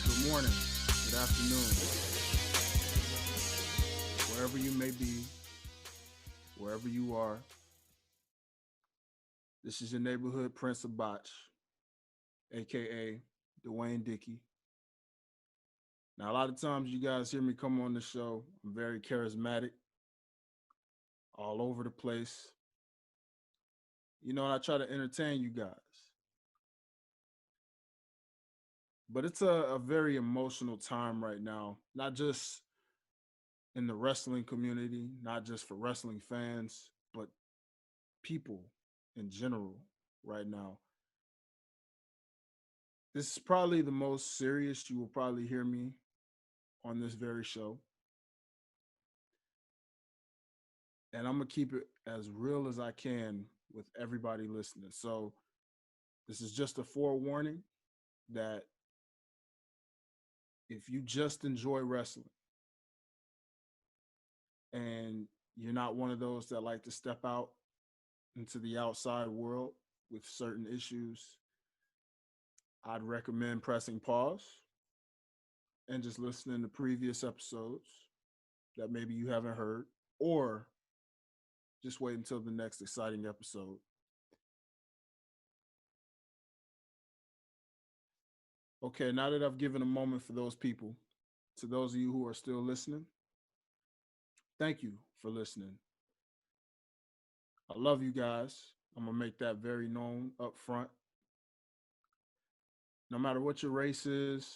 Good morning, good afternoon, wherever you may be, wherever you are. This is your neighborhood Prince of Botch, aka Dwayne Dickey. Now, a lot of times you guys hear me come on the show. I'm very charismatic, all over the place. And I try to entertain you guys. But it's a very emotional time right now, not just in the wrestling community, not just for wrestling fans, but people in general right now. This is probably the most serious you will probably hear me on this very show. And I'm going to keep it as real as I can with everybody listening. So, this is just a forewarning that if you just enjoy wrestling and you're not one of those that like to step out into the outside world with certain issues, I'd recommend pressing pause and just listening to previous episodes that maybe you haven't heard, or just wait until the next exciting episode. Okay, now that I've given a moment for those people, to those of you who are still listening, thank you for listening. I love you guys. I'm going to make that very known up front. No matter what your race is,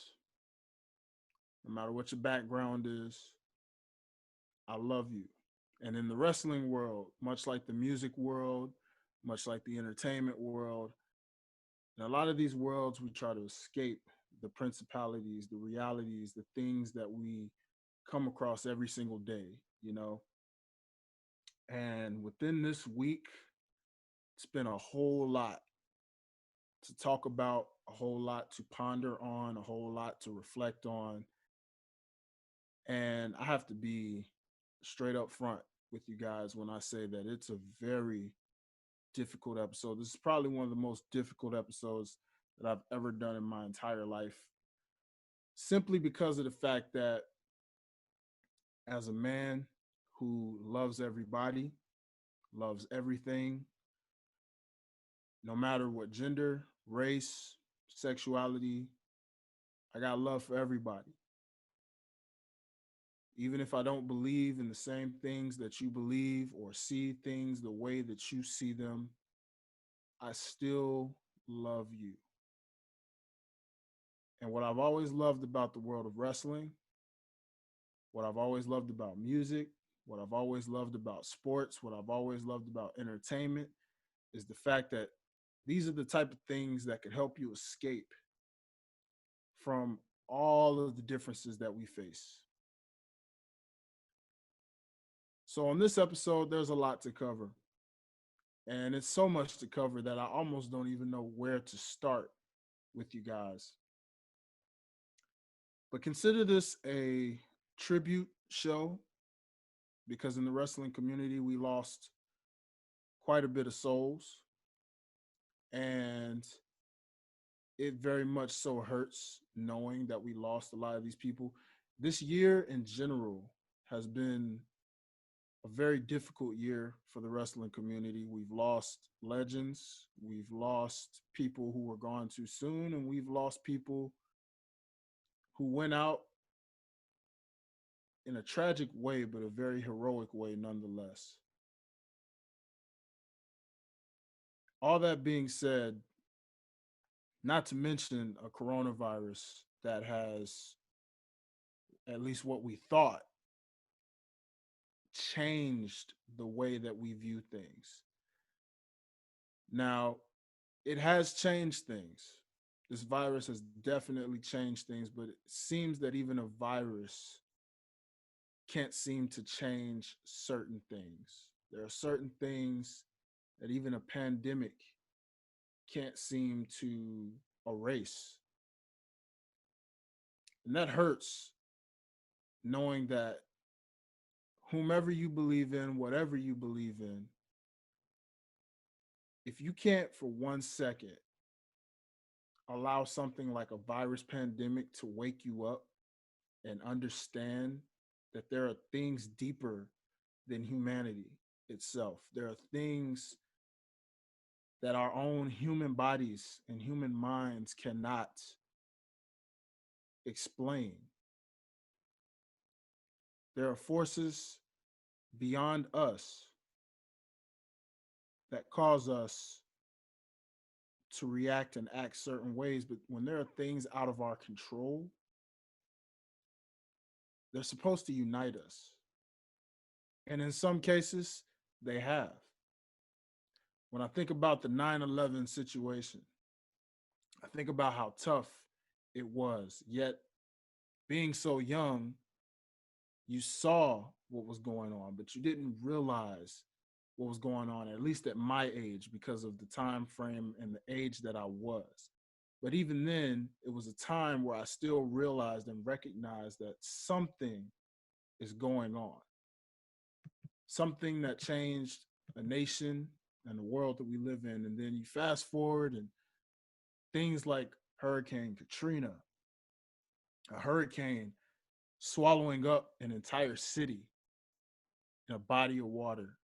no matter what your background is, I love you. And in the wrestling world, much like the music world, much like the entertainment world, in a lot of these worlds, we try to escape the principalities, the realities, the things that we come across every single day. And within this week, it's been a whole lot to talk about, a whole lot to ponder on, a whole lot to reflect on. And I have to be straight up front with you guys when I say that it's a very difficult episode. This is probably one of the most difficult episodes that I've ever done in my entire life, simply because of the fact that as a man who loves everybody, loves everything, no matter what gender, race, sexuality, I got love for everybody. Even if I don't believe in the same things that you believe or see things the way that you see them, I still love you. And what I've always loved about the world of wrestling, what I've always loved about music, what I've always loved about sports, what I've always loved about entertainment is the fact that these are the type of things that could help you escape from all of the differences that we face. So, on this episode, there's a lot to cover. And it's so much to cover that I almost don't even know where to start with you guys. But consider this a tribute show because in the wrestling community, we lost quite a bit of souls. And it very much so hurts knowing that we lost a lot of these people. This year in general has been a very difficult year for the wrestling community. We've lost legends, we've lost people who were gone too soon, and we've lost people who went out in a tragic way, but a very heroic way nonetheless. All that being said, not to mention a coronavirus that has, at least what we thought, changed the way that we view things. Now, it has changed things. This virus has definitely changed things, but it seems that even a virus can't seem to change certain things. There are certain things that even a pandemic can't seem to erase. And that hurts knowing that whomever you believe in, whatever you believe in, if you can't for 1 second allow something like a virus pandemic to wake you up and understand that there are things deeper than humanity itself. There are things that our own human bodies and human minds cannot explain. There are forces beyond us that cause us to react and act certain ways. But when there are things out of our control, they're supposed to unite us. And in some cases, they have. When I think about the 9/11 situation, I think about how tough it was. Yet, being so young, you saw what was going on, but you didn't realize what was going on, at least at my age, because of the time frame and the age that I was. But even then, it was a time where I still realized and recognized that something is going on, something that changed a nation and the world that we live in. And then you fast forward, and things like Hurricane Katrina, a hurricane swallowing up an entire city in a body of water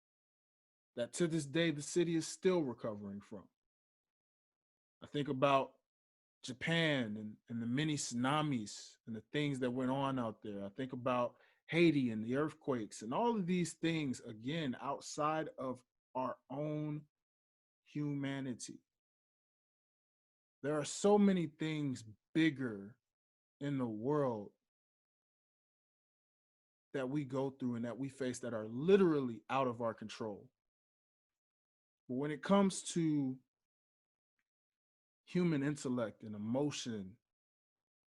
that to this day the city is still recovering from. I think about Japan and the many tsunamis and the things that went on out there. I think about Haiti and the earthquakes and all of these things, again, outside of our own humanity. There are so many things bigger in the world that we go through and that we face that are literally out of our control. But when it comes to human intellect and emotion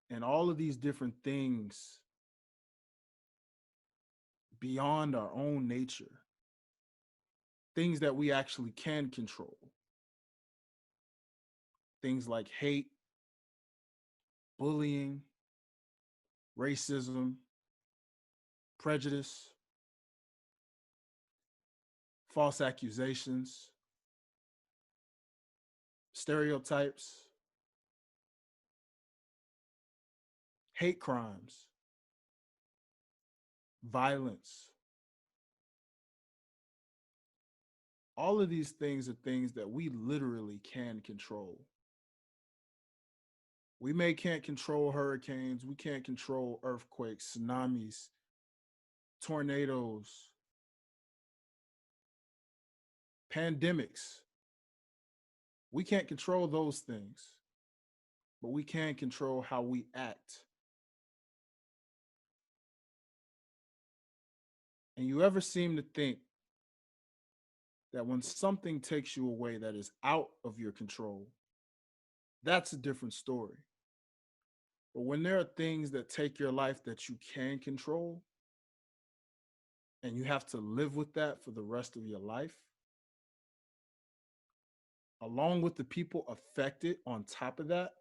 and all of these different things beyond our own nature, things that we actually can control, things like hate, bullying, racism, prejudice, false accusations, stereotypes, hate crimes, violence. All of these things are things that we literally can control. We may can't control hurricanes, we can't control earthquakes, tsunamis, tornadoes, pandemics. We can't control those things, but we can control how we act. And you ever seem to think that when something takes you away that is out of your control, that's a different story. But when there are things that take your life that you can control and you have to live with that for the rest of your life, along with the people affected on top of that,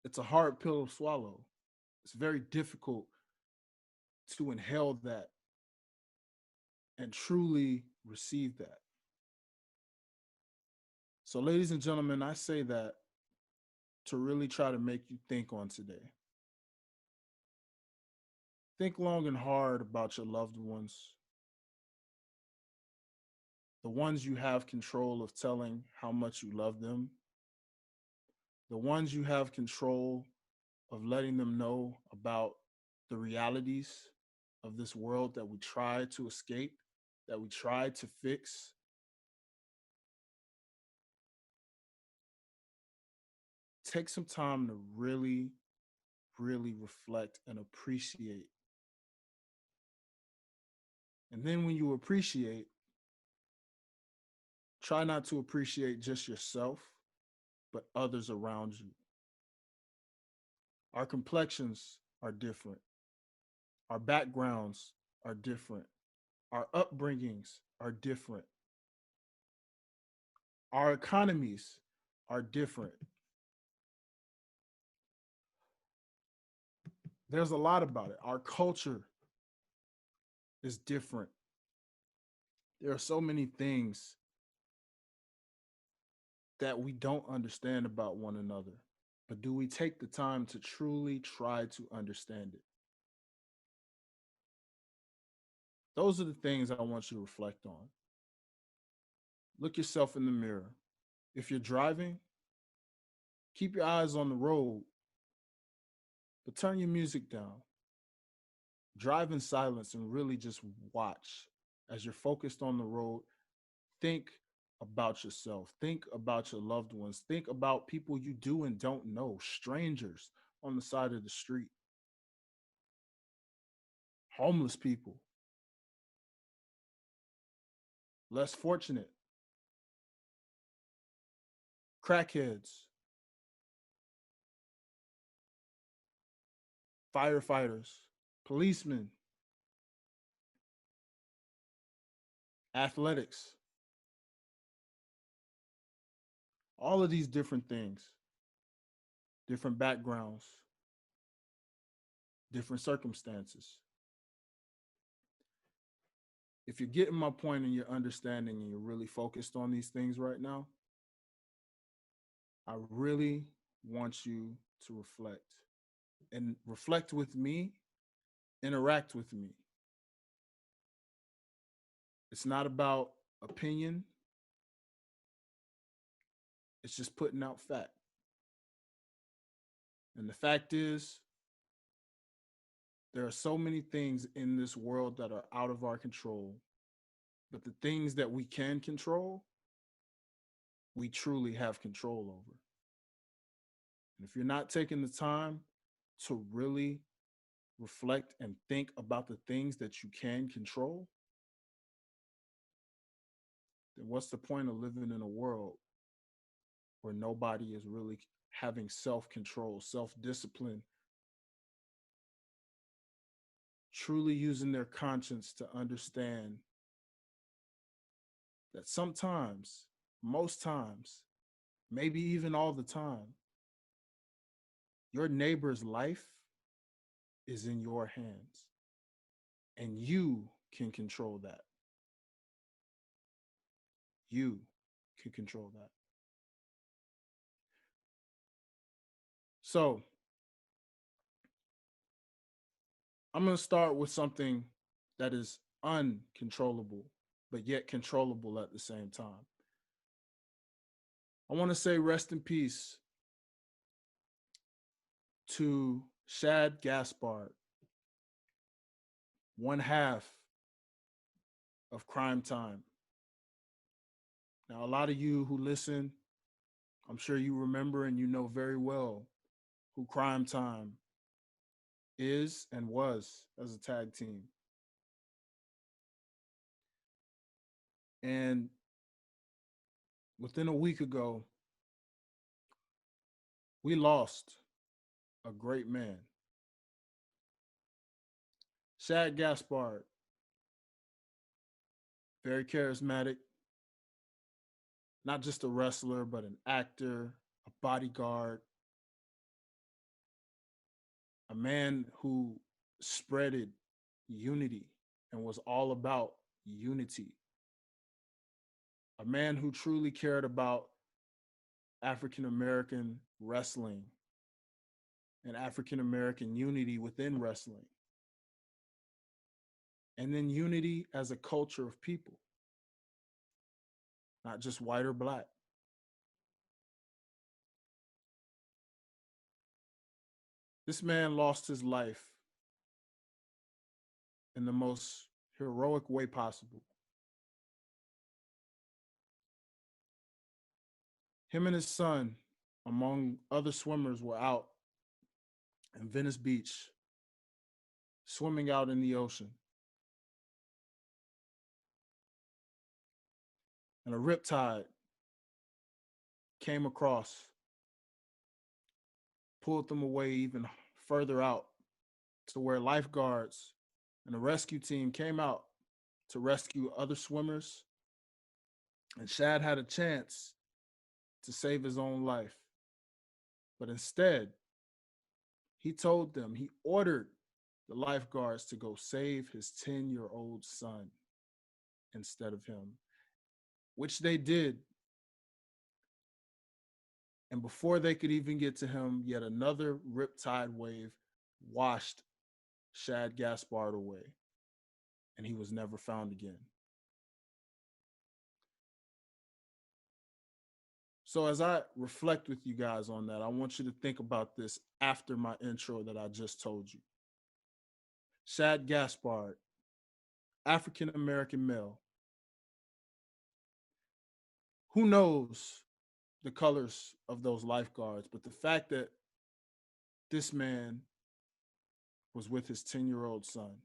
it's a hard pill to swallow. It's very difficult to inhale that and truly receive that. So, ladies and gentlemen, I say that to really try to make you think on today. Think long and hard about your loved ones, the ones you have control of telling how much you love them, the ones you have control of letting them know about the realities of this world that we try to escape, that we try to fix. Take some time to really, really reflect and appreciate. And then when you appreciate, try not to appreciate just yourself, but others around you. Our complexions are different. Our backgrounds are different. Our upbringings are different. Our economies are different. There's a lot about it. Our culture is different. There are so many things that we don't understand about one another? But do we take the time to truly try to understand it? Those are the things I want you to reflect on. Look yourself in the mirror. If you're driving, keep your eyes on the road, but turn your music down. Drive in silence and really just watch as you're focused on the road. Think about yourself. Think about your loved ones. Think about people you do and don't know, strangers on the side of the street, homeless people, less fortunate, crackheads, firefighters, policemen, athletics, all of these different things, different backgrounds, different circumstances. If you're getting my point and you're understanding and you're really focused on these things right now, I really want you to reflect and reflect with me, interact with me. It's not about opinion, it's just putting out fact. And the fact is, there are so many things in this world that are out of our control, but the things that we can control, we truly have control over. And if you're not taking the time to really reflect and think about the things that you can control, then what's the point of living in a world where nobody is really having self control, self discipline, truly using their conscience to understand that sometimes, most times, maybe even all the time, your neighbor's life is in your hands and you can control that. You can control that. So I'm going to start with something that is uncontrollable, but yet controllable at the same time. I want to say rest in peace to SHAD GASPARD, one half of Crime Time. Now, a lot of you who listen, I'm sure you remember and you know very well who Crime Time is and was as a tag team. And within a week ago, we lost a great man. SHAD GASPARD, very charismatic, not just a wrestler, but an actor, a bodyguard, a man who spreaded unity and was all about unity, a man who truly cared about African American wrestling and African American unity within wrestling, and then unity as a culture of people, not just white or black. This man lost his life in the most heroic way possible. Him and his son, among other swimmers, were out in Venice Beach, swimming out in the ocean. And a riptide came across, pulled them away even further out to where lifeguards and a rescue team came out to rescue other swimmers. And Shad had a chance to save his own life. But instead, he told them, he ordered the lifeguards to go save his 10-year-old son instead of him, which they did. And before they could even get to him, yet another riptide wave washed Shad Gaspard away, and he was never found again. So, as I reflect with you guys on that, I want you to think about this after my intro that I just told you. Shad Gaspard, African American male. Who knows the colors of those lifeguards? But the fact that this man was with his 10-year-old son,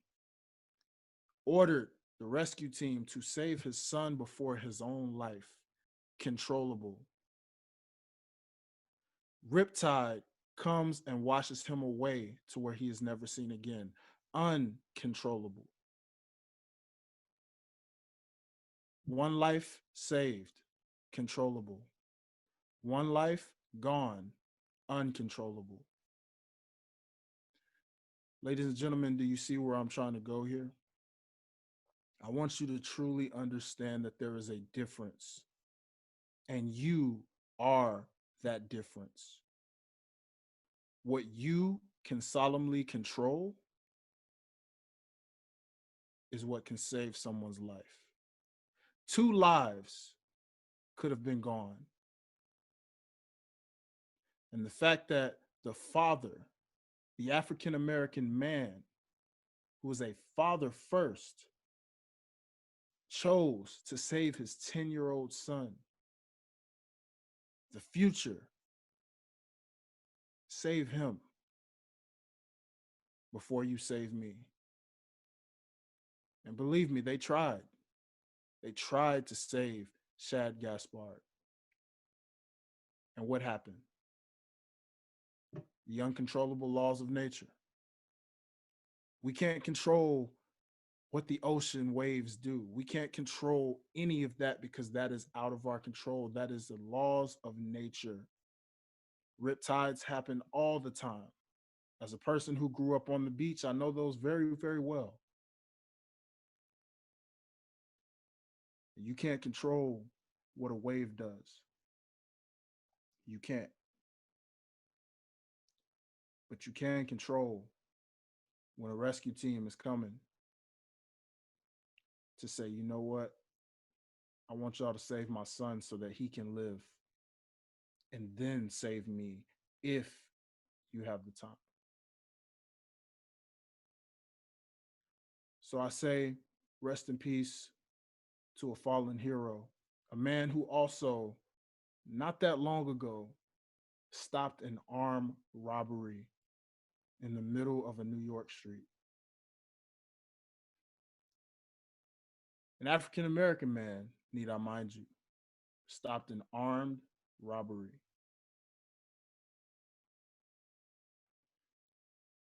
ordered the rescue team to save his son before his own life, controllable. Riptide comes and washes him away to where he is never seen again, uncontrollable. One life saved, controllable. One life gone, uncontrollable. Ladies and gentlemen, do you see where I'm trying to go here? I want you to truly understand that there is a difference, and you are that difference. What you can solemnly control is what can save someone's life. Two lives could have been gone. And the fact that the father, the African American man, who was a father first, chose to save his 10-year-old son, the future, save him before you save me. And believe me, they tried. They tried to save Shad Gaspard. And what happened? The uncontrollable laws of nature. We can't control what the ocean waves do. We can't control any of that because that is out of our control. That is the laws of nature. Riptides happen all the time. As a person who grew up on the beach, I know those very, very well. You can't control what a wave does. You can't. But you can control when a rescue team is coming to say, you know what? I want y'all to save my son so that he can live, and then save me if you have the time. So I say, rest in peace to a fallen hero, a man who also, not that long ago, stopped an armed robbery in the middle of a New York street. An African American man, need I mind you, stopped an armed robbery.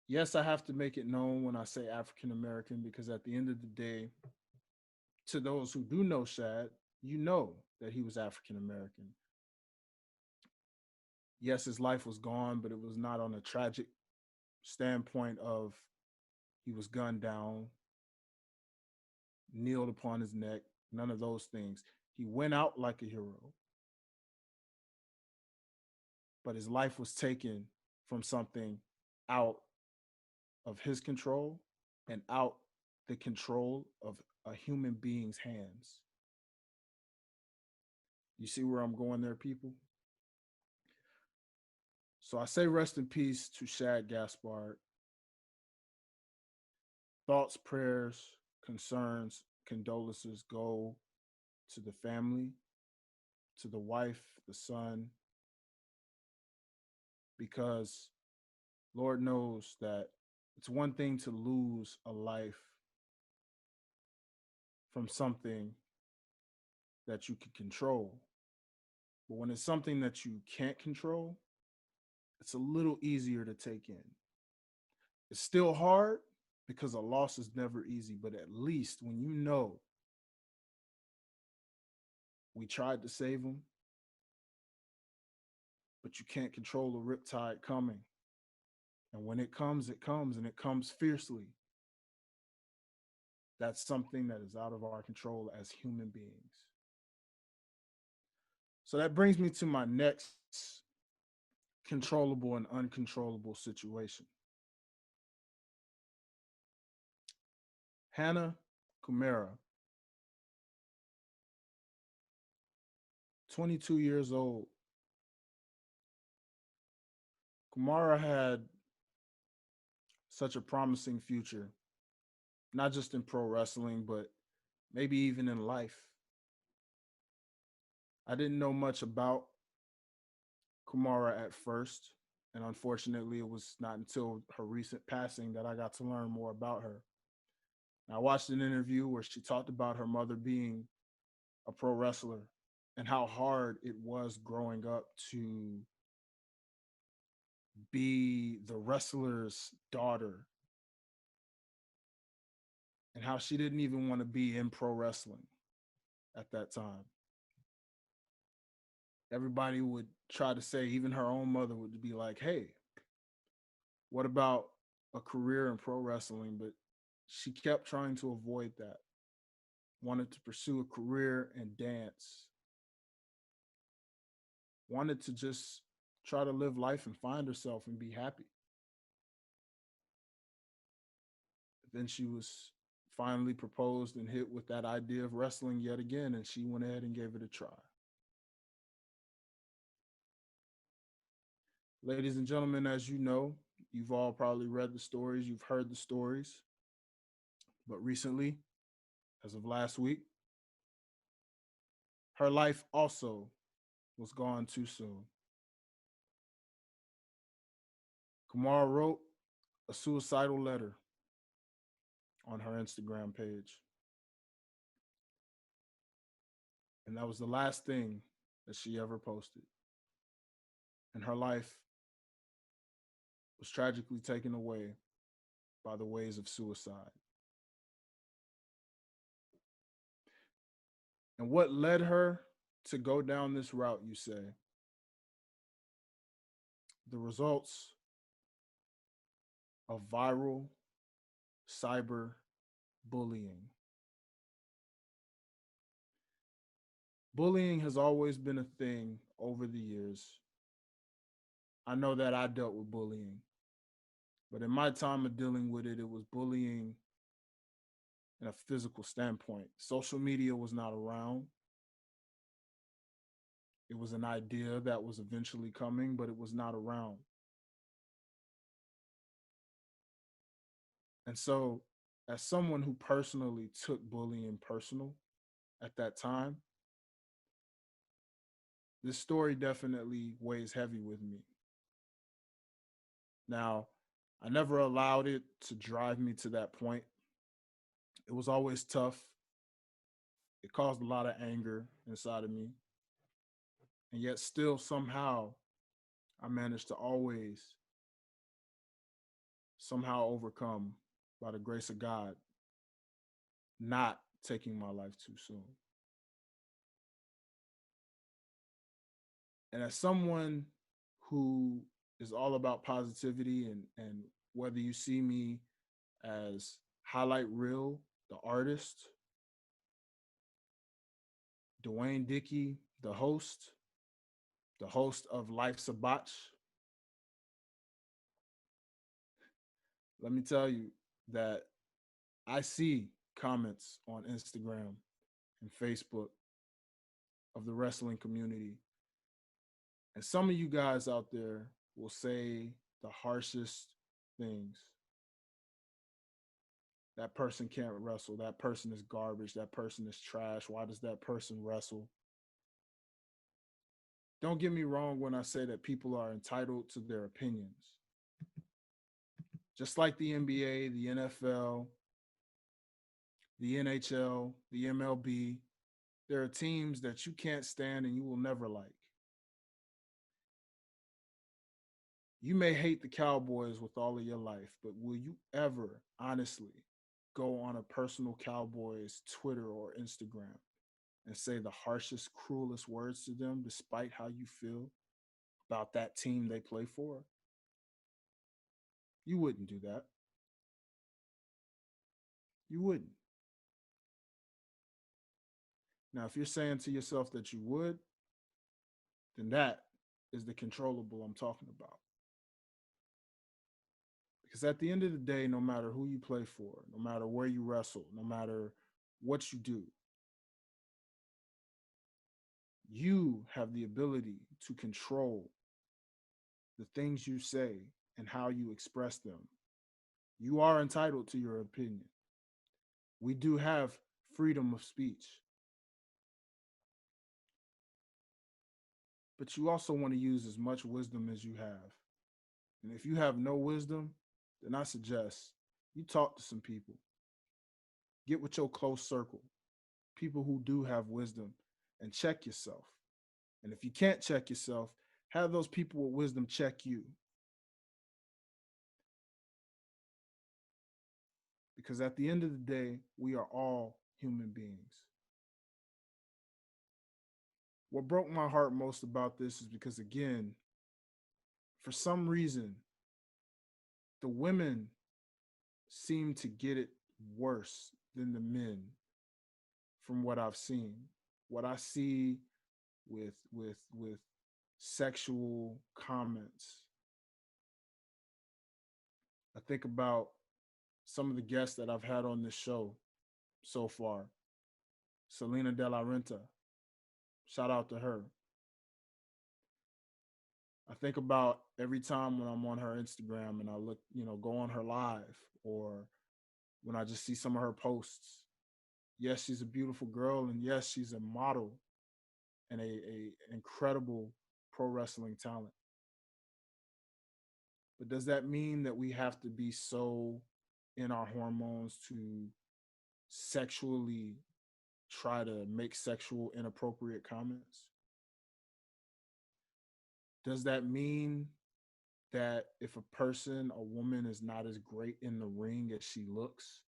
Yes, I have to make it known when I say African American because at the end of the day, to those who do know Shad, you know that he was African American. Yes, his life was gone, but it was not on a tragic standpoint of he was gunned down, kneeled upon his neck, none of those things. He went out like a hero, but his life was taken from something out of his control and out the control of a human being's hands. You see where I'm going there, people? So I say rest in peace to Shad Gaspard. Thoughts, prayers, concerns, condolences go to the family, to the wife, the son, because Lord knows that it's one thing to lose a life from something that you can control. But when it's something that you can't control, it's a little easier to take in. It's still hard because a loss is never easy, but at least when you know we tried to save him, but you can't control the riptide coming. And when it comes, and it comes fiercely. That's something that is out of our control as human beings. So that brings me to my next controllable and uncontrollable situation. Hannah Kumara, 22 years old. Kumara had such a promising future, not just in pro wrestling, but maybe even in life. I didn't know much about Kumara at first, and unfortunately, it was not until her recent passing that I got to learn more about her. I watched an interview where she talked about her mother being a pro wrestler and how hard it was growing up to be the wrestler's daughter and how she didn't even want to be in pro wrestling at that time. Everybody would try to say, even her own mother would be like, hey, what about a career in pro wrestling? But she kept trying to avoid that, wanted to pursue a career in dance, wanted to just try to live life and find herself and be happy. Then she was finally proposed and hit with that idea of wrestling yet again, and she went ahead and gave it a try. Ladies and gentlemen, as you know, you've all probably read the stories, you've heard the stories, but recently, as of last week, her life also was gone too soon. Kamara wrote a suicidal letter on her Instagram page, and that was the last thing that she ever posted. And her life was tragically taken away by the ways of suicide. And what led her to go down this route, you say? The results of viral cyber bullying. Bullying has always been a thing over the years. I know that I dealt with bullying, but in my time of dealing with it, it was bullying in a physical standpoint. Social media was not around. It was an idea that was eventually coming, but it was not around. And so, as someone who personally took bullying personal at that time, this story definitely weighs heavy with me. Now, I never allowed it to drive me to that point. It was always tough. It caused a lot of anger inside of me. And yet, still, somehow, I managed to always somehow overcome by the grace of God, not taking my life too soon. And as someone who is all about positivity, and whether you see me as Highlight Reel, the artist, Dwayne Dickey, the host of Life's a Botch, let me tell you that I see comments on Instagram and Facebook of the wrestling community. And some of you guys out there will say the harshest things. That person can't wrestle. That person is garbage. That person is trash. Why does that person wrestle? Don't get me wrong when I say that people are entitled to their opinions. Just like the NBA, the NFL, the NHL, the MLB, there are teams that you can't stand and you will never like. You may hate the Cowboys with all of your life, but will you ever honestly go on a personal Cowboys Twitter or Instagram and say the harshest, cruelest words to them despite how you feel about that team they play for? You wouldn't do that. You wouldn't. Now, if you're saying to yourself that you would, then that is the controllable I'm talking about. Because at the end of the day, no matter who you play for, no matter where you wrestle, no matter what you do, you have the ability to control the things you say and how you express them. You are entitled to your opinion. We do have freedom of speech, but you also want to use as much wisdom as you have. And if you have no wisdom, then I suggest you talk to some people, get with your close circle, people who do have wisdom, and check yourself. And if you can't check yourself, have those people with wisdom check you. Because at the end of the day, we are all human beings. What broke my heart most about this is because, again, for some reason, the women seem to get it worse than the men from what I've seen. What I see with sexual comments. I think about some of the guests that I've had on this show so far. Selena De La Renta, shout out to her. I think about every time when I'm on her Instagram and I look, go on her live, or when I just see some of her posts. Yes, she's a beautiful girl, and yes, she's a model and a incredible pro wrestling talent. But does that mean that we have to be so in our hormones to sexually try to make sexual inappropriate comments? Does that mean that if a woman is not as great in the ring as she looks,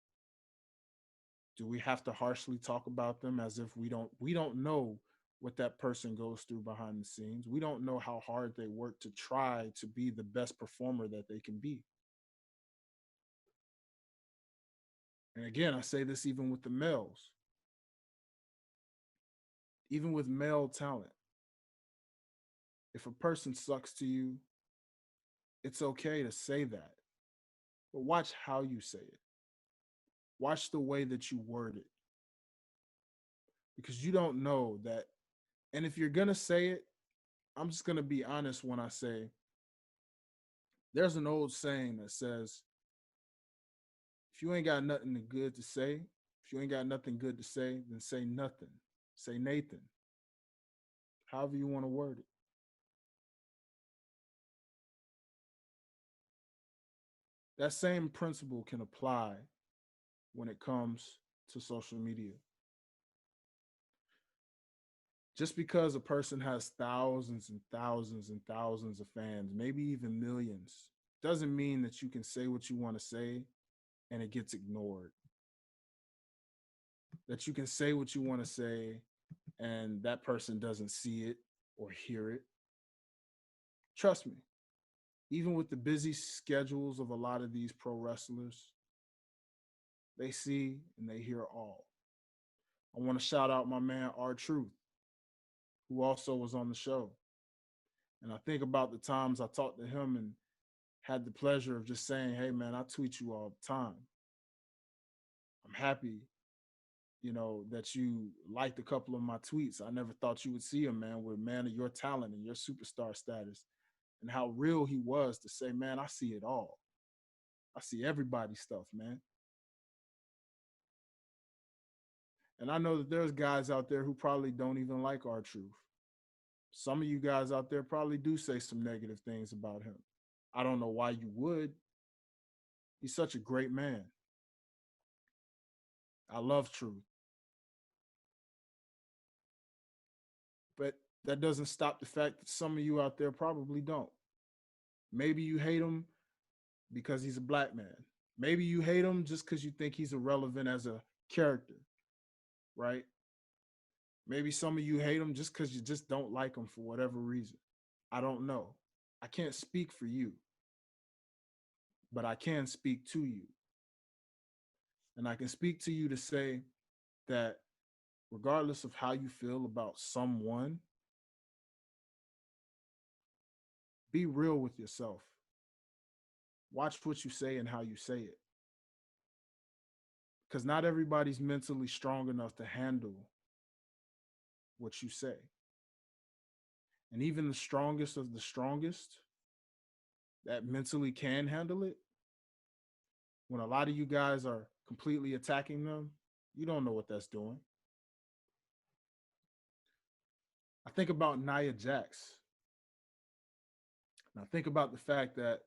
do we have to harshly talk about them as if we don't know what that person goes through behind the scenes? We don't know how hard they work to try to be the best performer that they can be. And again, I say this even with the males, even with male talent. If a person sucks to you, it's okay to say that, but watch how you say it. Watch the way that you word it, because you don't know that. And if you're going to say it, I'm just going to be honest when I say there's an old saying that says, if you ain't got nothing good to say, if you ain't got nothing good to say, then say nothing. Say Nathan, however you want to word it. That same principle can apply when it comes to social media. Just because a person has thousands and thousands and thousands of fans, maybe even millions, doesn't mean that you can say what you want to say and it gets ignored. That you can say what you want to say and that person doesn't see it or hear it. Trust me, even with the busy schedules of a lot of these pro wrestlers, they see and they hear all. I want to shout out my man R Truth, who also was on the show. And I think about the times I talked to him and had the pleasure of just saying, hey man, I tweet you all the time. I'm happy, that you liked a couple of my tweets. I never thought you would see a man with a man of your talent and your superstar status, and how real he was to say, man, I see it all. I see everybody's stuff, man. And I know that there's guys out there who probably don't even like our truth. Some of you guys out there probably do say some negative things about him. I don't know why you would. He's such a great man. I love truth. But that doesn't stop the fact that some of you out there probably don't. Maybe you hate him because he's a black man. Maybe you hate him just because you think he's irrelevant as a character, right? Maybe some of you hate him just because you just don't like him for whatever reason. I don't know. I can't speak for you, but I can speak to you. And I can speak to you to say that regardless of how you feel about someone, Be real with yourself. Watch what you say and how you say it. Because not everybody's mentally strong enough to handle what you say. And even the strongest of the strongest that mentally can handle it, when a lot of you guys are completely attacking them, you don't know what that's doing. I think about Nia Jax. And I think about the fact that,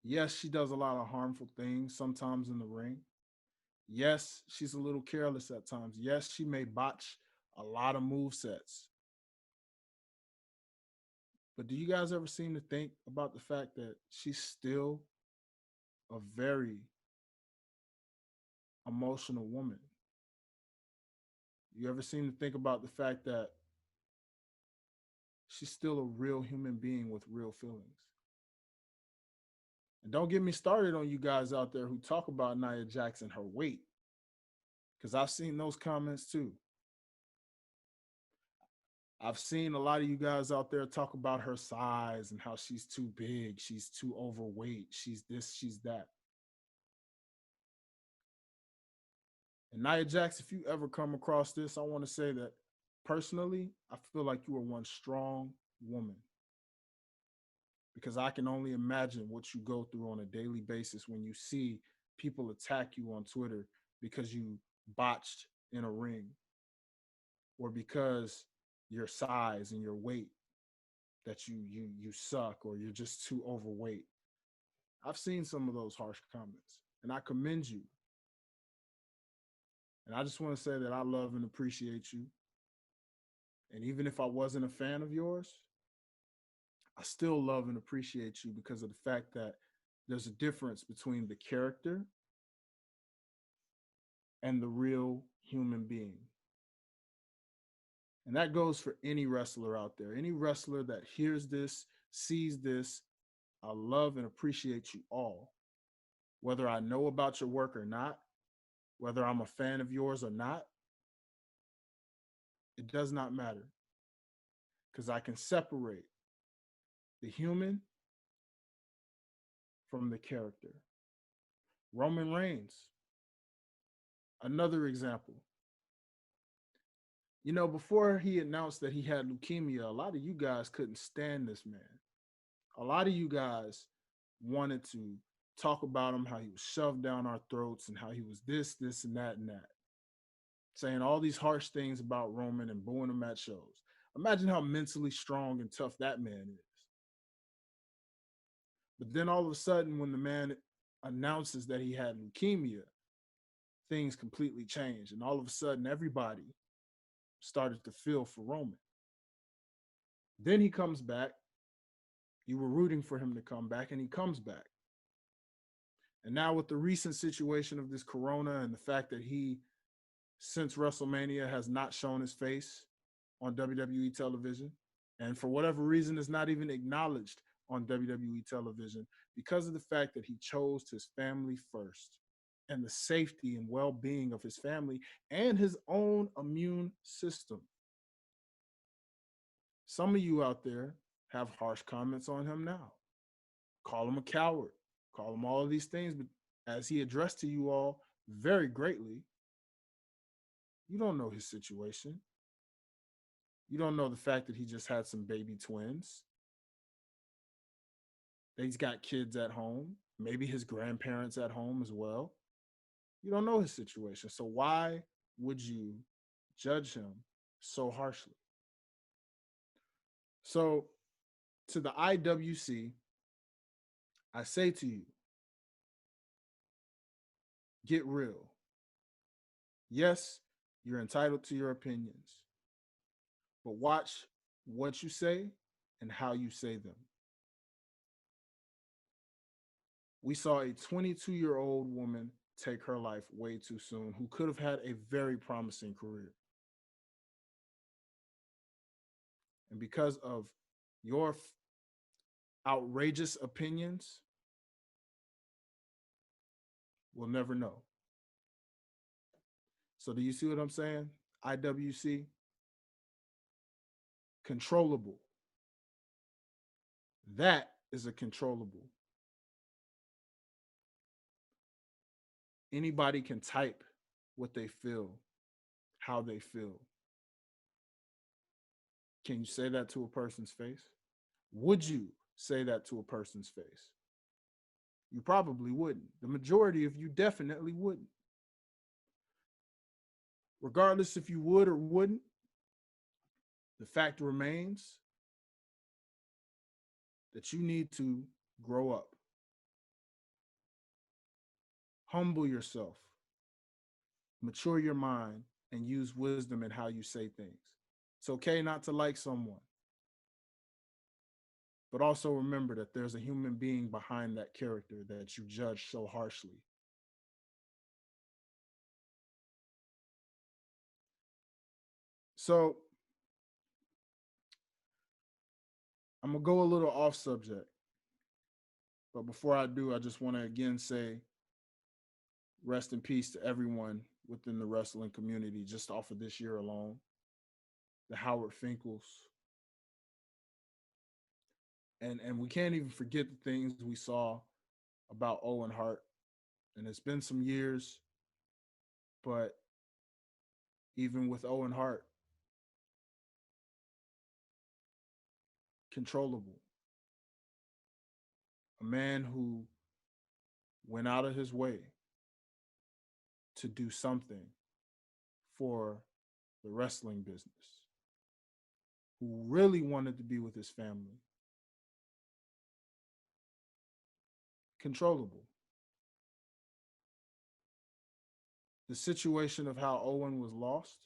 yes, she does a lot of harmful things sometimes in the ring. Yes, she's a little careless at times. Yes, she may botch a lot of move sets. But do you guys ever seem to think about the fact that she's still a very emotional woman? You ever seem to think about the fact that she's still a real human being with real feelings? And don't get me started on you guys out there who talk about Nia Jax and her weight, because I've seen those comments too. I've seen a lot of you guys out there talk about her size and how she's too big, she's too overweight, she's this, she's that. And Nia Jax, if you ever come across this, I want to say that personally, I feel like you are one strong woman, because I can only imagine what you go through on a daily basis when you see people attack you on Twitter because you botched in a ring, or because your size and your weight, that you suck, or you're just too overweight. I've seen some of those harsh comments, and I commend you. And I just want to say that I love and appreciate you. And even if I wasn't a fan of yours, I still love and appreciate you because of the fact that there's a difference between the character and the real human being. And that goes for any wrestler out there. Any wrestler that hears this, sees this, I love and appreciate you all. Whether I know about your work or not, whether I'm a fan of yours or not, it does not matter, because I can separate the human from the character. Roman Reigns, another example. You know, before he announced that he had leukemia, a lot of you guys couldn't stand this man. A lot of you guys wanted to talk about him, how he was shoved down our throats and how he was this, this, and that, saying all these harsh things about Roman and booing him at shows. Imagine how mentally strong and tough that man is. But then all of a sudden, when the man announces that he had leukemia, things completely changed. And all of a sudden, everybody started to feel for Roman. Then he comes back. You were rooting for him to come back, and he comes back. And now with the recent situation of this corona and the fact that he, since WrestleMania, has not shown his face on WWE television, and for whatever reason is not even acknowledged on WWE television, because of the fact that he chose his family first and the safety and well-being of his family and his own immune system. Some of you out there have harsh comments on him now. Call him a coward, call him all of these things, but as he addressed to you all very greatly, you don't know his situation. You don't know the fact that he just had some baby twins. That he's got kids at home, maybe his grandparents at home as well. You don't know his situation. So why would you judge him so harshly? So to the IWC, I say to you, get real. Yes, you're entitled to your opinions, but watch what you say and how you say them. We saw a 22-year-old woman take her life way too soon who could have had a very promising career. And because of your outrageous opinions, we'll never know. So do you see what I'm saying? IWC, controllable. That is a controllable. Anybody can type what they feel, how they feel. Can you say that to a person's face? Would you say that to a person's face? You probably wouldn't. The majority of you definitely wouldn't. Regardless if you would or wouldn't, the fact remains that you need to grow up, humble yourself, mature your mind, and use wisdom in how you say things. It's okay not to like someone, but also remember that there's a human being behind that character that you judge so harshly. So I'm going to go a little off subject, but before I do, I just want to again say rest in peace to everyone within the wrestling community just off of this year alone. The Howard Finkles. And we can't even forget the things we saw about Owen Hart. And it's been some years, but even with Owen Hart, controllable. A man who went out of his way to do something for the wrestling business, who really wanted to be with his family. Controllable. The situation of how Owen was lost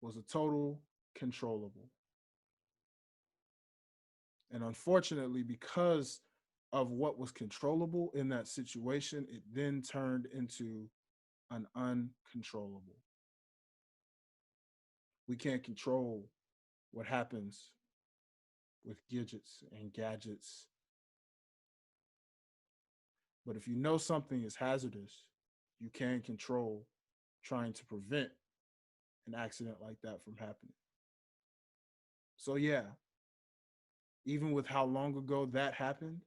was a total controllable. And unfortunately, because of what was controllable in that situation, it then turned into an uncontrollable. We can't control what happens with gadgets and gadgets. But if you know something is hazardous, you can control trying to prevent an accident like that from happening. So, yeah, even with how long ago that happened,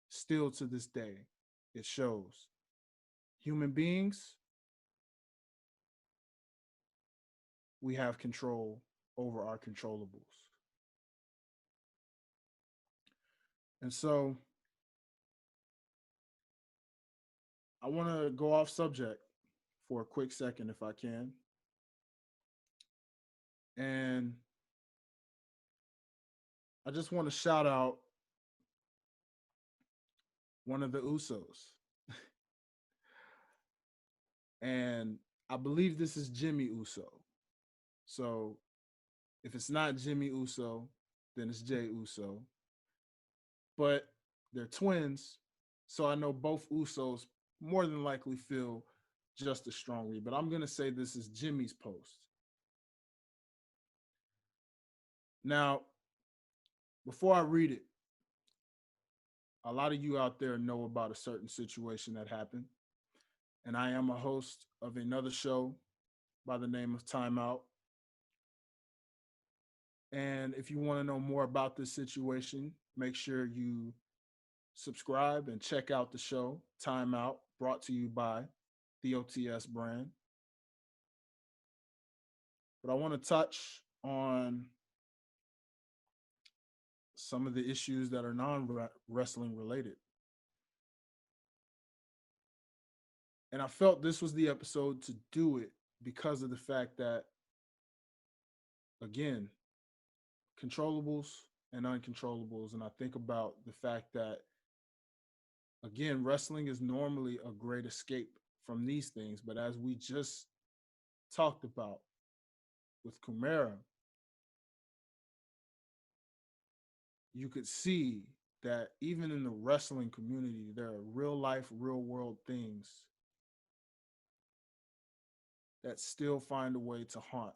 still to this day, it shows human beings, we have control over our controllables. And so I want to go off subject for a quick second, if I can. And I just want to shout out one of the Usos. And I believe this is Jimmy Uso. So if it's not Jimmy Uso, then it's Jay Uso. But they're twins. So I know both Usos more than likely feel just as strongly. But I'm going to say this is Jimmy's post. Now, before I read it, a lot of you out there know about a certain situation that happened. And I am a host of another show by the name of Timeout. And if you want to know more about this situation, make sure you subscribe and check out the show Timeout, brought to you by the OTS brand. But I want to touch on some of the issues that are non-wrestling related. And I felt this was the episode to do it because of the fact that, again, controllables and uncontrollables. And I think about the fact that, again, wrestling is normally a great escape from these things. But as we just talked about with Kumara, you could see that even in the wrestling community, there are real life, real world things that still find a way to haunt,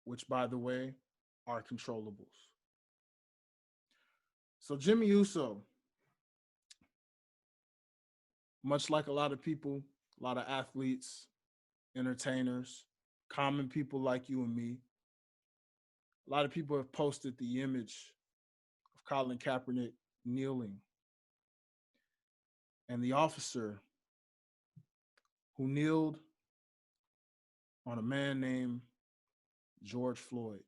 which, by the way, are controllables. So, Jimmy Uso, much like a lot of people, a lot of athletes, entertainers, common people like you and me, a lot of people have posted the image Colin Kaepernick kneeling, and the officer who kneeled on a man named George Floyd.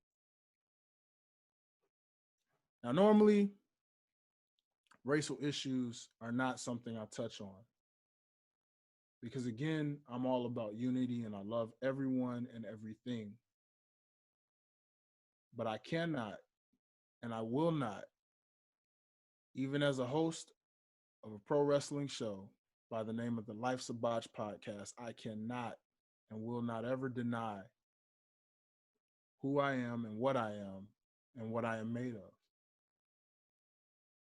Now, normally, racial issues are not something I touch on because, again, I'm all about unity and I love everyone and everything. But I cannot and I will not, even as a host of a pro wrestling show by the name of the Life's a Botch podcast, I cannot and will not ever deny who I am and what I am made of.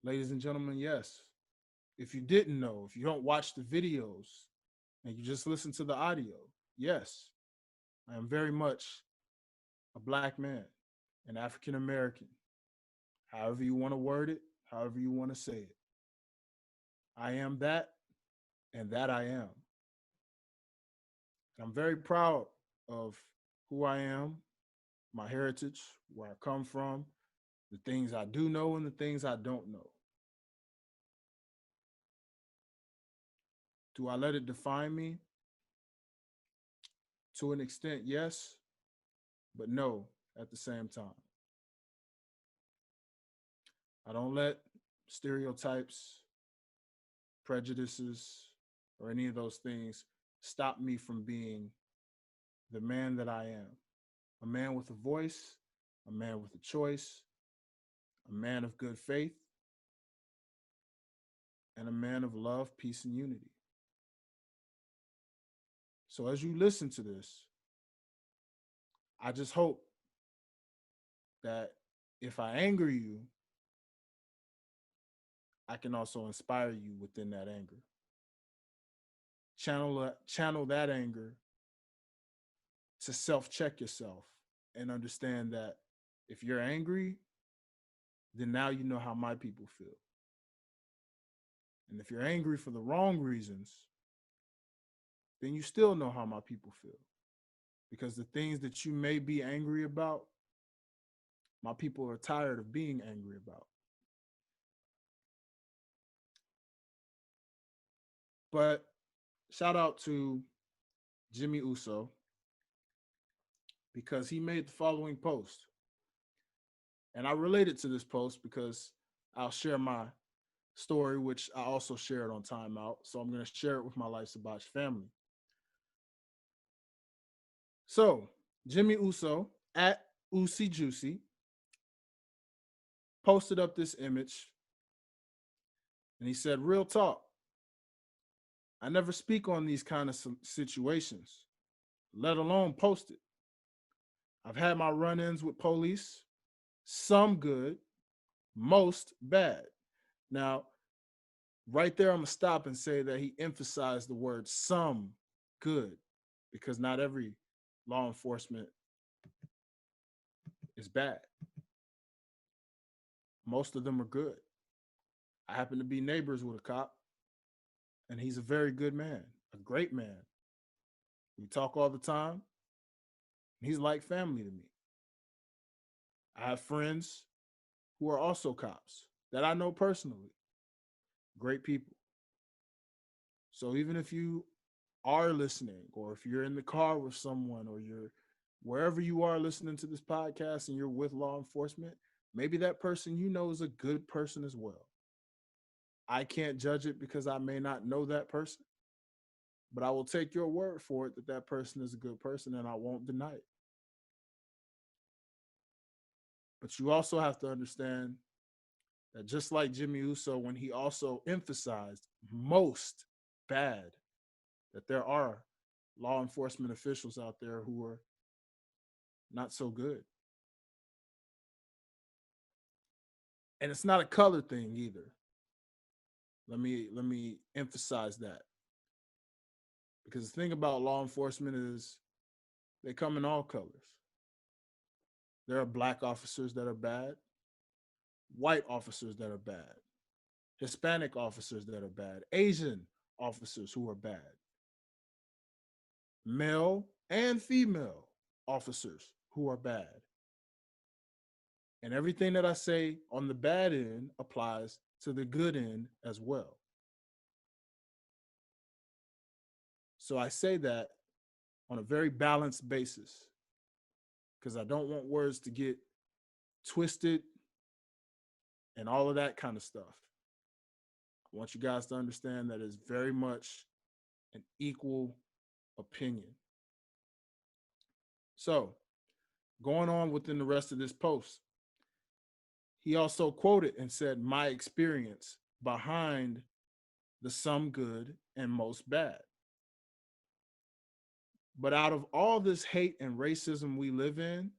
Ladies and gentlemen, yes, if you didn't know, if you don't watch the videos and you just listen to the audio, yes, I am very much a black man, an African American, however you want to word it, however you want to say it. I am that, and that I am. And I'm very proud of who I am, my heritage, where I come from, the things I do know and the things I don't know. Do I let it define me? To an extent, yes, but no at the same time. I don't let stereotypes, prejudices, or any of those things stop me from being the man that I am. A man with a voice, a man with a choice, a man of good faith, and a man of love, peace, and unity. So as you listen to this, I just hope that if I anger you, I can also inspire you within that anger. Channel that anger to self-check yourself and understand that if you're angry, then now you know how my people feel. And if you're angry for the wrong reasons, then you still know how my people feel. Because the things that you may be angry about, my people are tired of being angry about. But shout out to Jimmy Uso because he made the following post. And I related to this post because I'll share my story, which I also shared on Timeout. So I'm going to share it with my Life's a Botch family. So Jimmy Uso at Usi Juicy posted up this image and he said, "Real talk. I never speak on these kind of situations, let alone post it. I've had my run-ins with police, some good, most bad." Now, right there, I'm going to stop and say that he emphasized the word some good because not every law enforcement is bad. Most of them are good. I happen to be neighbors with a cop, and he's a very good man, a great man. We talk all the time. He's like family to me. I have friends who are also cops that I know personally. Great people. So even if you are listening, or if you're in the car with someone, or you're wherever you are listening to this podcast and you're with law enforcement, maybe that person you know is a good person as well. I can't judge it because I may not know that person, but I will take your word for it that that person is a good person and I won't deny it. But you also have to understand that just like Jimmy Uso, when he also emphasized most bad, that there are law enforcement officials out there who are not so good. And it's not a color thing either. Let me emphasize that. Because the thing about law enforcement is they come in all colors. There are black officers that are bad, white officers that are bad, Hispanic officers that are bad, Asian officers who are bad, male and female officers who are bad. And everything that I say on the bad end applies to the good end as well. So I say that on a very balanced basis because I don't want words to get twisted and all of that kind of stuff. I want you guys to understand that it's very much an equal opinion. So, going on within the rest of this post, he also quoted and said, "My experience behind the some good and most bad." But out of all this hate and racism we live in,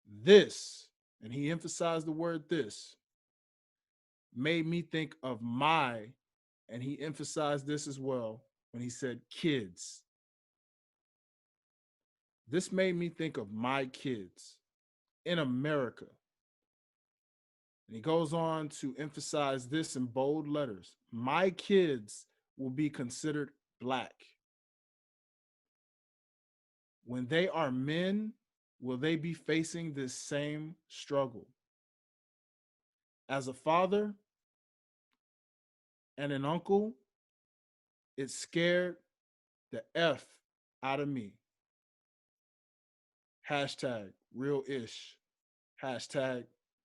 this, and he emphasized the word this, made me think of my, and he emphasized this as well when he said kids. This made me think of my kids in America. And he goes on to emphasize this in bold letters: my kids will be considered black. When they are men, will they be facing this same struggle? As a father and an uncle, it scared the F out of me. Hashtag real ish. Hashtag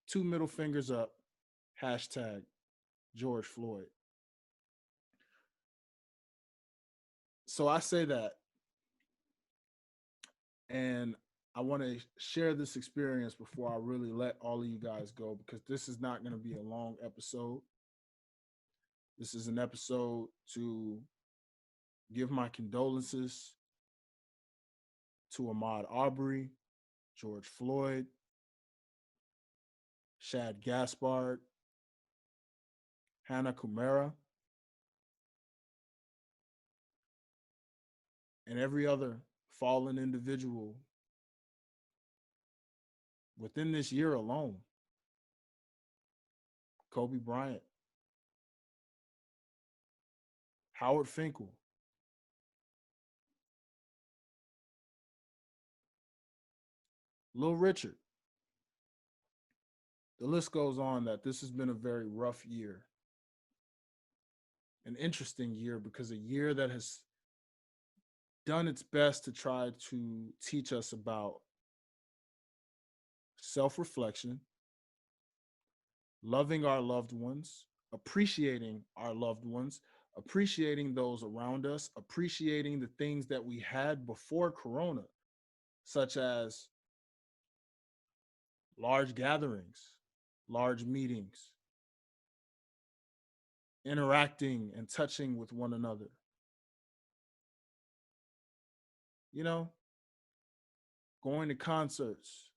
two middle fingers up. Hashtag George Floyd. So I say that, and I want to share this experience before I really let all of you guys go because this is not going to be a long episode. This is an episode to give my condolences to Ahmaud Arbery, George Floyd, SHAD Gaspard, Hannah Kumera, and every other fallen individual within this year alone. Kobe Bryant, Howard Finkel, Lil Richard. The list goes on that this has been a very rough year, an interesting year, because a year that has done its best to try to teach us about self reflection, loving our loved ones, appreciating our loved ones, appreciating those around us, appreciating the things that we had before Corona, such as large gatherings, large meetings, interacting and touching with one another. You know, going to concerts,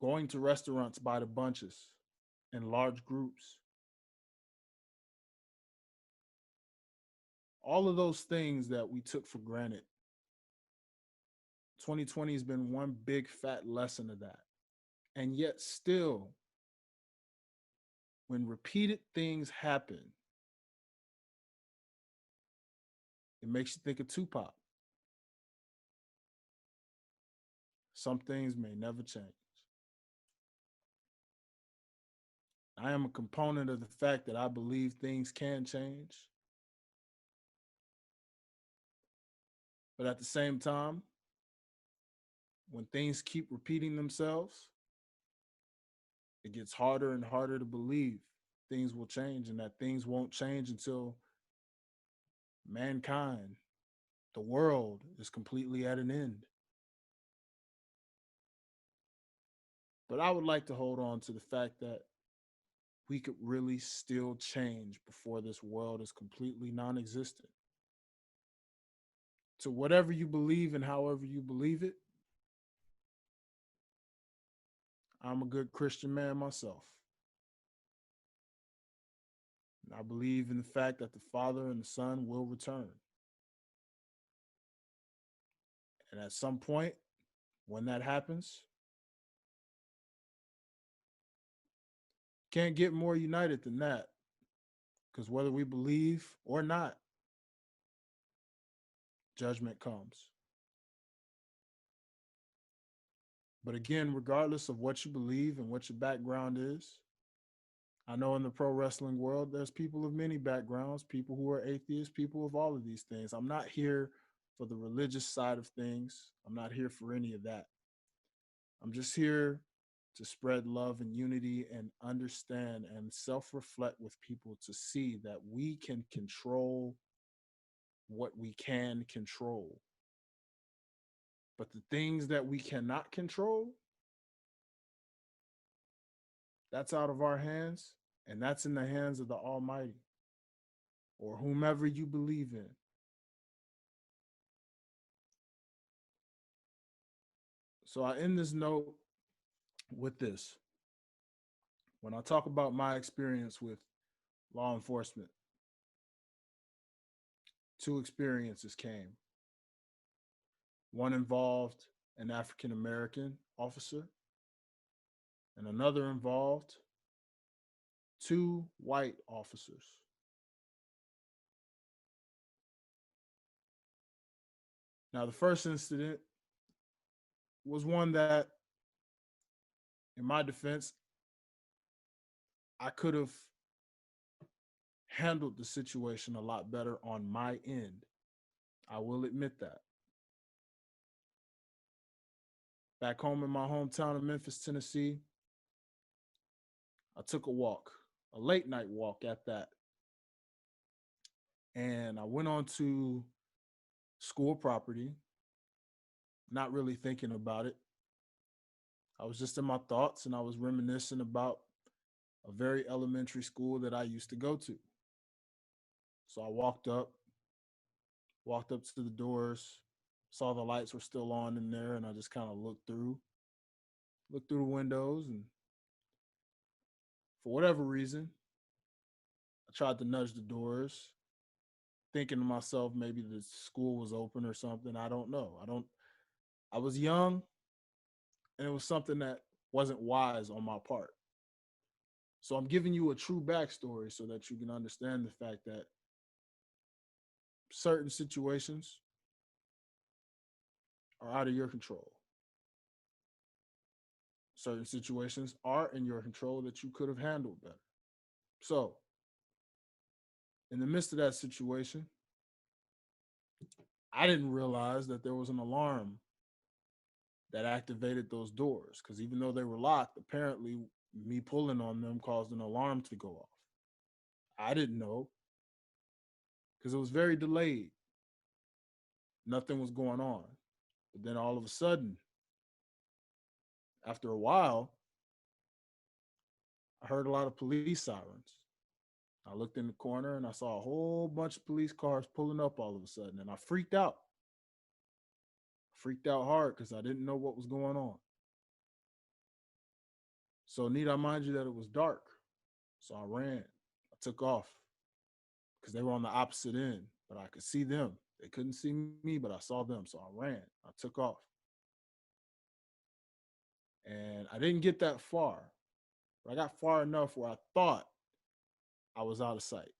going to restaurants by the bunches in large groups. All of those things that we took for granted. 2020 has been one big fat lesson of that. And yet, still, when repeated things happen, it makes you think of Tupac. Some things may never change. I am a component of the fact that I believe things can change. But at the same time, when things keep repeating themselves, it gets harder and harder to believe things will change and that things won't change until mankind, the world, is completely at an end. But I would like to hold on to the fact that we could really still change before this world is completely non existent. To whatever you believe and however you believe it, I'm a good Christian man myself. And I believe in the fact that the Father and the Son will return. And at some point, when that happens, can't get more united than that. Because whether we believe or not, judgment comes. But again, regardless of what you believe and what your background is, I know in the pro wrestling world, there's people of many backgrounds, people who are atheists, people of all of these things. I'm not here for the religious side of things. I'm not here for any of that. I'm just here to spread love and unity and understand and self reflect with people to see that we can control what we can control. But the things that we cannot control, that's out of our hands, and that's in the hands of the Almighty or whomever you believe in. So I end this note with this. When I talk about my experience with law enforcement, two experiences came. One involved an African American officer, and another involved two white officers. Now, the first incident was one that, in my defense, I could have handled the situation a lot better on my end. I will admit that. Back home in my hometown of Memphis, Tennessee, I took a walk, a late night walk at that. And I went on to school property, not really thinking about it. I was just in my thoughts and I was reminiscing about a very elementary school that I used to go to. So I walked up to the doors, saw the lights were still on in there, and I just kind of looked through the windows, and for whatever reason, I tried to nudge the doors, thinking to myself maybe the school was open or something. I don't know. I was young, and it was something that wasn't wise on my part. So I'm giving you a true backstory so that you can understand the fact that certain situations are out of your control. Certain situations are in your control that you could have handled better. So, in the midst of that situation, I didn't realize that there was an alarm that activated those doors because even though they were locked, apparently me pulling on them caused an alarm to go off. I didn't know because it was very delayed. Nothing was going on. But then all of a sudden, after a while, I heard a lot of police sirens. I looked in the corner and I saw a whole bunch of police cars pulling up all of a sudden, and I freaked out. Freaked out hard because I didn't know what was going on. So need I mind you that it was dark. So I ran. I took off because they were on the opposite end, but I could see them. They couldn't see me, but I saw them. So I ran. I took off. And I didn't get that far, but I got far enough where I thought I was out of sight.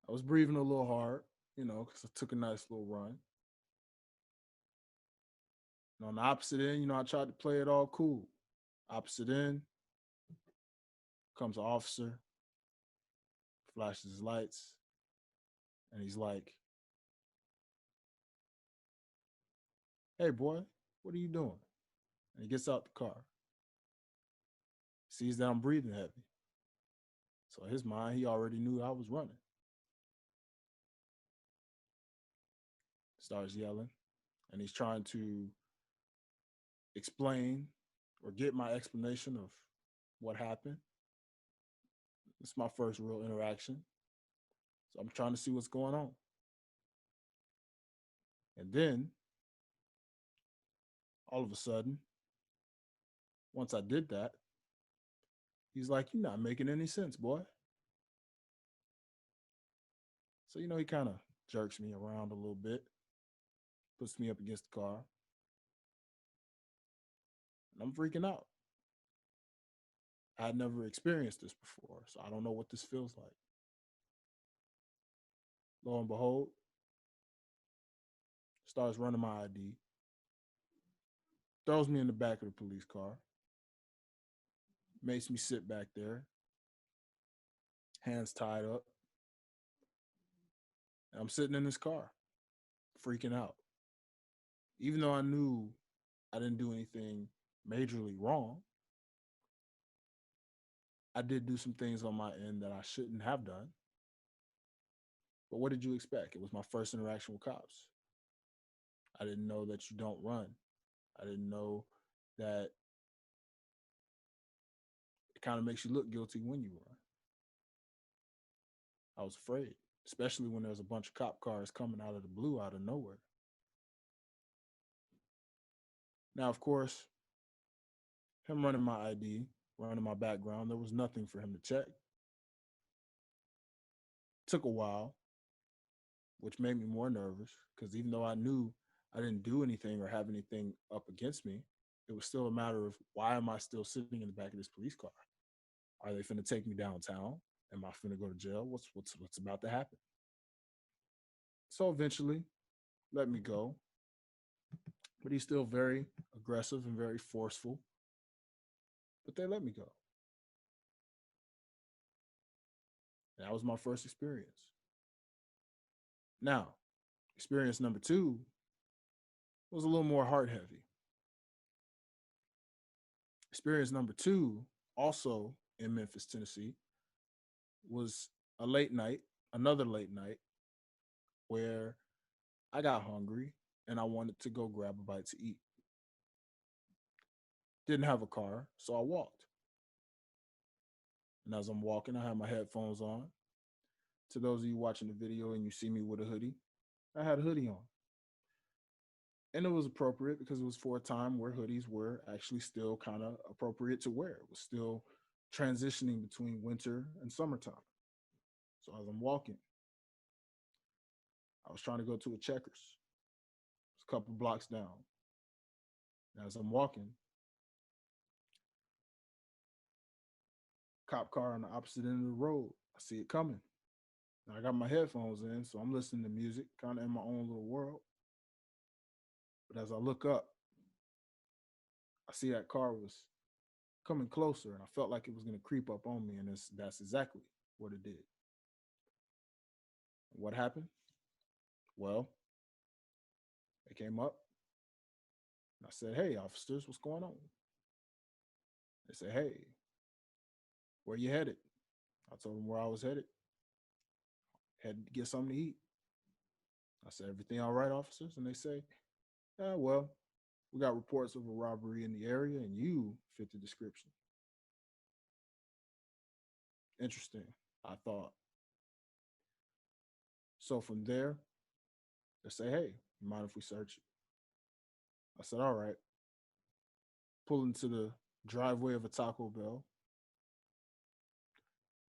I was breathing a little hard, because I took a nice little run. And on the opposite end, I tried to play it all cool. Opposite end comes an officer, flashes his lights, and he's like, "Hey, boy, what are you doing?" And he gets out the car, sees that I'm breathing heavy. So in his mind, he already knew I was running. Starts yelling, and he's trying to explain or get my explanation of what happened. It's my first real interaction. So I'm trying to see what's going on. And then, all of a sudden, once I did that, he's like, "You're not making any sense, boy." So, he kind of jerks me around a little bit, puts me up against the car, and I'm freaking out. I had never experienced this before, so I don't know what this feels like. Lo and behold, starts running my ID. throws me in the back of the police car, makes me sit back there, hands tied up. And I'm sitting in this car, freaking out. Even though I knew I didn't do anything majorly wrong, I did do some things on my end that I shouldn't have done. But what did you expect? It was my first interaction with cops. I didn't know that you don't run. I didn't know that it kind of makes you look guilty when you run. I was afraid, especially when there's a bunch of cop cars coming out of the blue, out of nowhere. Now, of course, him running my ID, running my background, there was nothing for him to check. Took a while, which made me more nervous because even though I knew I didn't do anything or have anything up against me, it was still a matter of why am I still sitting in the back of this police car? Are they finna take me downtown? Am I finna go to jail? What's about to happen? So eventually, let me go. But he's still very aggressive and very forceful. But they let me go. That was my first experience. Now, experience number two was a little more heart heavy. Experience number two, also in Memphis, Tennessee, was a late night, another late night, where I got hungry and I wanted to go grab a bite to eat. Didn't have a car, so I walked. And as I'm walking, I had my headphones on. To those of you watching the video and you see me with a hoodie, I had a hoodie on. And it was appropriate because it was for a time where hoodies were actually still kind of appropriate to wear. It was still transitioning between winter and summertime. So as I'm walking, I was trying to go to a Checkers. It's a couple blocks down. And as I'm walking, cop car on the opposite end of the road. I see it coming. Now I got my headphones in, so I'm listening to music, kind of in my own little world. But as I look up, I see that car was coming closer, and I felt like it was going to creep up on me, and that's exactly what it did. What happened? Well, they came up, and I said, "Hey, officers, what's going on?" They said, "Hey, where you headed?" I told them where I was headed. Headed to get something to eat. I said, "Everything all right, officers?" And they say, well, we got reports of a robbery in the area, and you fit the description." Interesting, I thought. So from there, they say, "Hey, you mind if we search it?" I said, "All right." Pull into the driveway of a Taco Bell.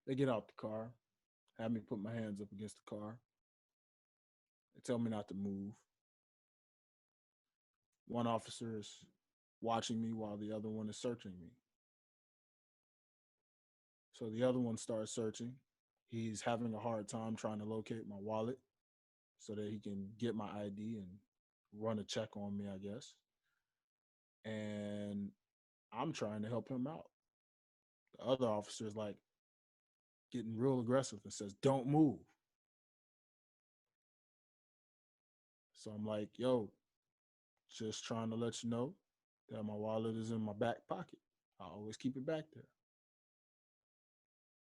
They get out the car, have me put my hands up against the car. They tell me not to move. One officer is watching me while the other one is searching me. So the other one starts searching. He's having a hard time trying to locate my wallet so that he can get my ID and run a check on me, I guess. And I'm trying to help him out. The other officer is like getting real aggressive and says, "Don't move." So I'm like, "Yo, just trying to let you know that my wallet is in my back pocket. I always keep it back there."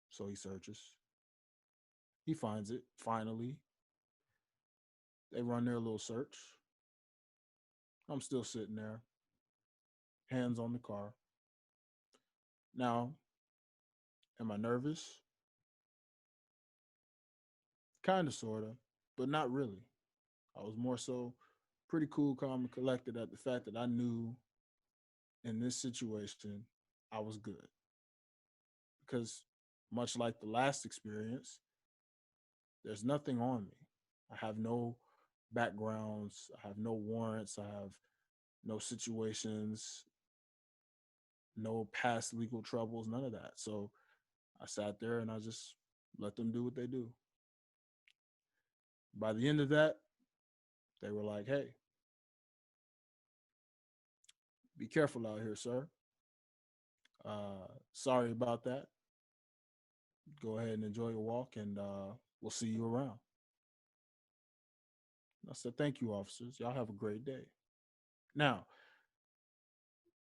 So he searches. He finds it. Finally, they run their little search. I'm still sitting there, hands on the car. Now, am I nervous? Kind of, sort of, but not really. I was more so pretty cool, calm, and collected at the fact that I knew in this situation I was good. Because much like the last experience, there's nothing on me. I have no backgrounds, I have no warrants, I have no situations, no past legal troubles, none of that. So I sat there and I just let them do what they do. By the end of that, they were like, "Hey, Be careful out here, sir. Sorry about that. Go ahead and enjoy your walk, and we'll see you around. I said, thank you, officers. Y'all have a great day. Now,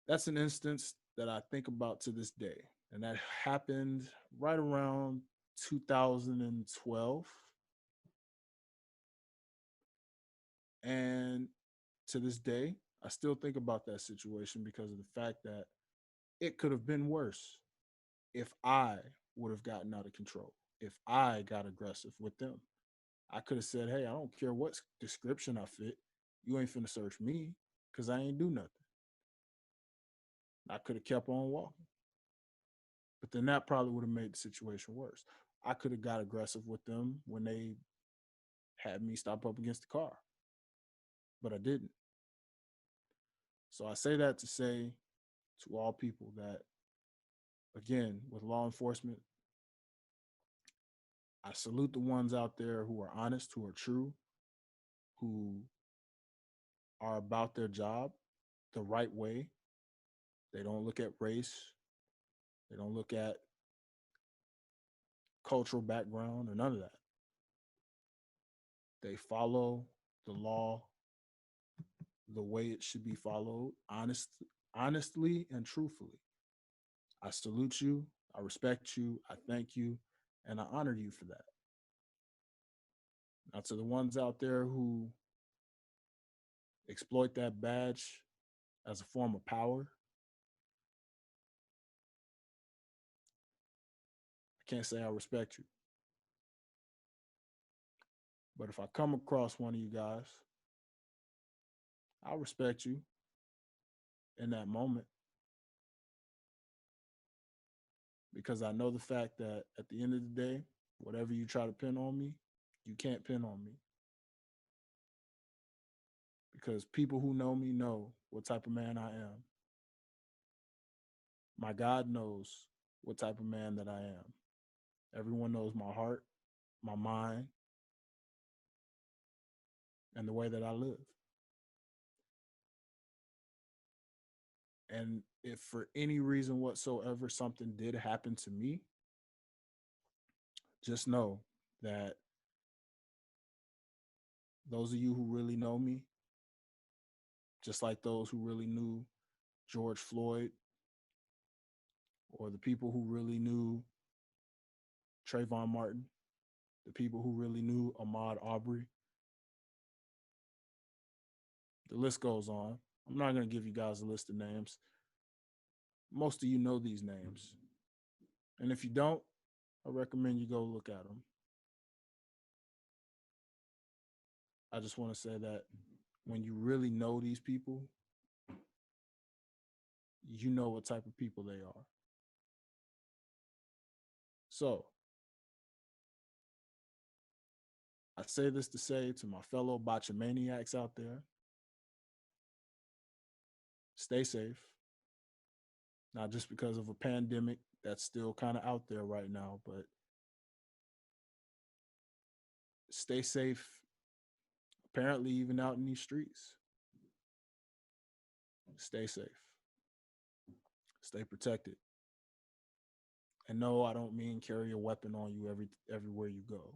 that's an instance that I think about to this day. And that happened right around 2012. And to this day, I still think about that situation because of the fact that it could have been worse if I would have gotten out of control, if I got aggressive with them. I could have said, hey, I don't care what description I fit. You ain't finna search me because I ain't do nothing. I could have kept on walking. But then that probably would have made the situation worse. I could have got aggressive with them when they had me stop up against the car, but I didn't. So I say that to say to all people that, again, with law enforcement, I salute the ones out there who are honest, who are true, who are about their job the right way. They don't look at race. They don't look at cultural background or none of that. They follow the law the way it should be followed, honestly and truthfully. I salute you. I respect you. I thank you. And I honor you for that. Now, to the ones out there who exploit that badge as a form of power, I can't say I respect you. But if I come across one of you guys, I respect you in that moment because I know the fact that at the end of the day, whatever you try to pin on me, you can't pin on me. Because people who know me know what type of man I am. My God knows what type of man that I am. Everyone knows my heart, my mind, and the way that I live. And if for any reason whatsoever something did happen to me, just know that those of you who really know me, just like those who really knew George Floyd, or the people who really knew Trayvon Martin, the people who really knew Ahmaud Arbery, the list goes on. I'm not going to give you guys a list of names. Most of you know these names. And if you don't, I recommend you go look at them. I just want to say that when you really know these people, you know what type of people they are. So, I say this to say to my fellow botchamaniacs out there, stay safe. Not just because of a pandemic that's still kind of out there right now, but stay safe, apparently, even out in these streets. Stay safe. Stay protected. And no, I don't mean carry a weapon on you everywhere you go.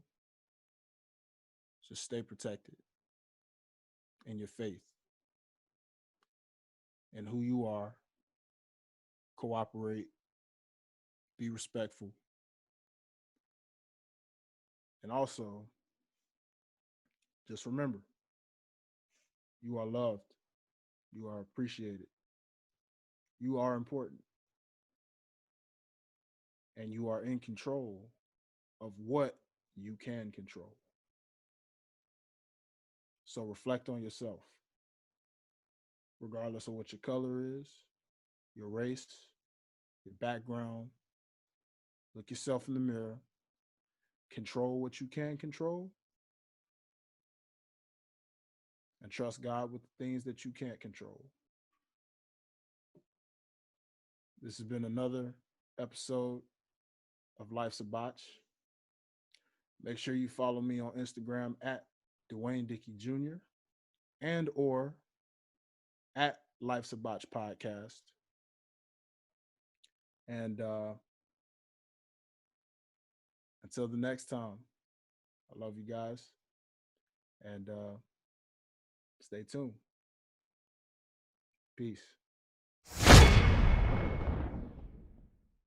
Just stay protected in your faith and who you are. Cooperate. Be respectful. And also, just remember, you are loved. You are appreciated. You are important. And you are in control of what you can control. So reflect on yourself, regardless of what your color is, your race, your background. Look yourself in the mirror. Control what you can control. And trust God with the things that you can't control. This has been another episode of Life's a Botch. Make sure you follow me on Instagram at Dwayne Dickey Jr. and or at Life's a Botch podcast. And until the next time, I love you guys. And stay tuned. Peace.